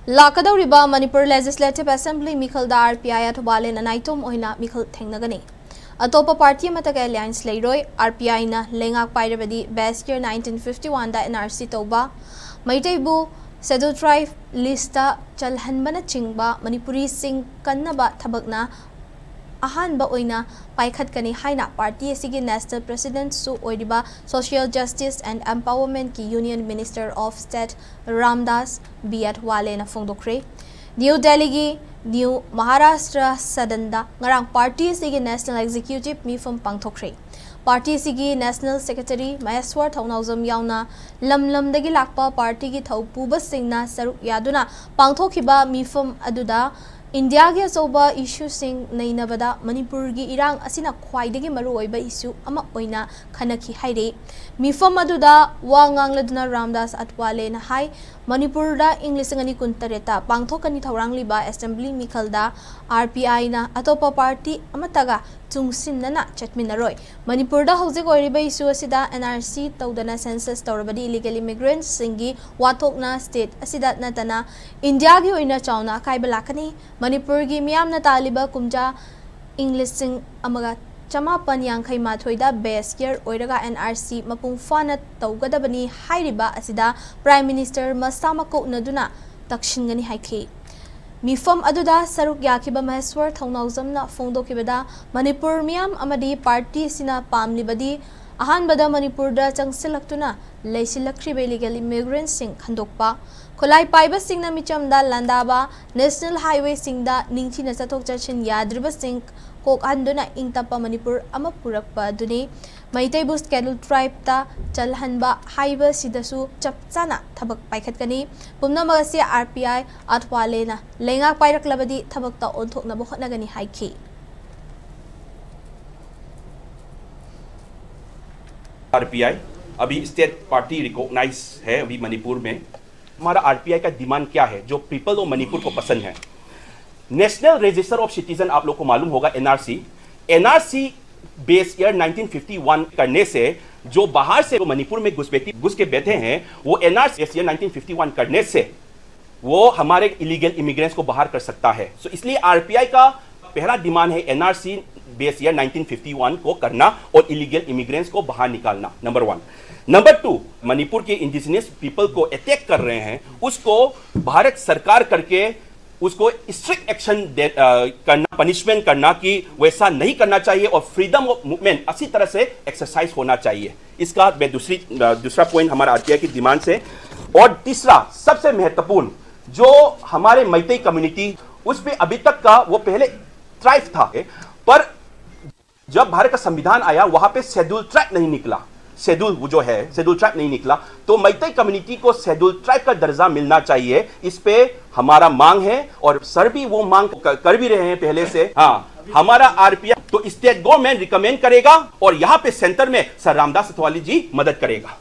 लाकदौरिबा Manipur legislative assembly मिखलदा RPI Athawale नाइटोम ओइना मिखल थेंगनगनी अतोपा पार्टी अमतागा अलायंस लेरोय आरपीआई ना लेंगाक पाइरबदी बेस्ट ईयर 1951 दा एनआरसी तौबा मैटेबु शेड्यूल ट्राइब लिस्ट चलहनबना चिंगबा मणिपुरी सिंग कन्नबा थबकना अहानबा ओइना पाइखतकनी हाइना पार्टी असिगी नेशनल प्रेसिडेंट सु ओइदिबा सोशल जस्टिस एंड एम्पावरमेंट की union minister of state Ramdas B Athawale ना फोंदोखरे न्यू दिल्ली की न्यू महाराष्ट्र सदनदा ngarang पार्टी असिगी नेशनल एग्जीक्यूटिव मीफम पांगथोखरे पार्टी असिगी नेशनल सेक्रेटरी महेश्वर थौनाउजम यावना लमलमदगी लाकपा पार्टी की थौपुबा सिंगना सरुक यादुना पांगथोखिबा मीफम अदुदा इंडिया के अचौबा इश्यू सिंग नैनबदा मणिपुर की इरांग असिना ख्वाइदगी मरुओइबा इश्यू अमा ओइना खनखी हाइरे मिफम अदुदा वा nganglदुना रामदास अथवाले ना हाई मणिपुर दा इंग्लिश अंगनी कुंतरेता पांगथोकनी थौरांगलिबा असेंबली मिखलदा आरपीआई ना अतोपा पार्टी अमतागा चुंगसिनना चटमिनरोय मणिपुर दा हौजिक ओइरिबा इश्यू असिदा एनआरसी तौदना सेंसस तौरबदी इलीगल इमिग्रेंट्स सिंगी वाथोकना स्टेट असिदा नतना इंडिया की ओइना चावना काइबा लाकनी मणिपुर की मियामना तालिबा कुमजा इंग्लिश सिंग अमगा चमापन यांखै माथोइदा बेस ईयर ओइरगा एनआरसी मपुंग फाना तौगदबनी हाइरिबा असिदा प्राइम मिनिस्टर मसामको नदुना तक्षिनगनी हाइखि मिफम अदुदा सरुक याखिबा महेश्वर थौनाउजमना फोंदोखिबदा मणिपुर मियाम अमदी पार्टी सिना पामलिबदी अहानबदा मणिपुरदा चंगसिलक्तुना लेसिलक्रिबे इलीगल इमिग्रेंट सिंग खंदोकपा खुलाई पाइबा सिंगना मिचमदा लंदाबा नेशनल हाईवे सिंगदा निंगथिना चथोक चचिन याद्रिबा सिंग कोकहंदुना इंगतपा मणिपुर अमा पुरकपा दुनी मैतैबु स्केड्यूल ट्राइबता चलहनबा हाइबा सिदसु चपचाना थबक पाइखतकनी पुमनमगसी आरपीआई अथवालेना लेंगा पाइरकलबदी थबकता ओंथोकनबो होटनगनी हाइखि आरपीआई अभी स्टेट पार्टी रिकॉग्नाइज है अभी मणिपुर में। हमारा आरपीआई का डिमांड क्या है जो पीपल ऑफ मणिपुर को पसंद है? नेशनल रजिस्टर ऑफ सिटीजन आप लोग को मालूम होगा एनआरसी बेस ईयर 1951 करने से जो बाहर से मणिपुर में घुस के बैठे हैं वो एनआरसी बेस ईयर 1951 करने से वो हमारे इलीगल इमिग्रेंट्स को बाहर कर सकता है। सो इसलिए आरपीआई का पहला डिमांड है एनआरसी बेस ईयर 1951 को करना और इलीगल इमिग्रेंट्स को बाहर निकालना, नंबर 1। नंबर 2, मणिपुर के इंडिजिनियस पीपल को अटैक कर रहे हैं उसको भारत सरकार करके उसको स्ट्रिक्ट एक्शन करना, पनिशमेंट करना कि वैसा नहीं करना चाहिए और फ्रीडम ऑफ मूवमेंट अच्छी तरह से एक्सरसाइज होना चाहिए। इसका दूसरा पॉइंट हमारा आरपीआई की डिमांड से। और तीसरा सबसे महत्वपूर्ण जो हमारे मैतेई कम्युनिटी उस पे अभी तक का वो पहले ट्राइब था पर जब भारत का संविधान आया वहां पे शेड्यूल ट्राइब नहीं निकला, शेड्यूल ट्राइब नहीं निकला तो मैतेई कम्युनिटी को शेड्यूल ट्राइब का दर्जा मिलना चाहिए। इस पे हमारा मांग है और सर भी वो मांग कर भी रहे हैं पहले से। हाँ, हमारा आरपीआई तो स्टेट गवर्नमेंट रिकमेंड करेगा और यहाँ पे सेंटर में सर रामदास अथवाले जी मदद करेगा।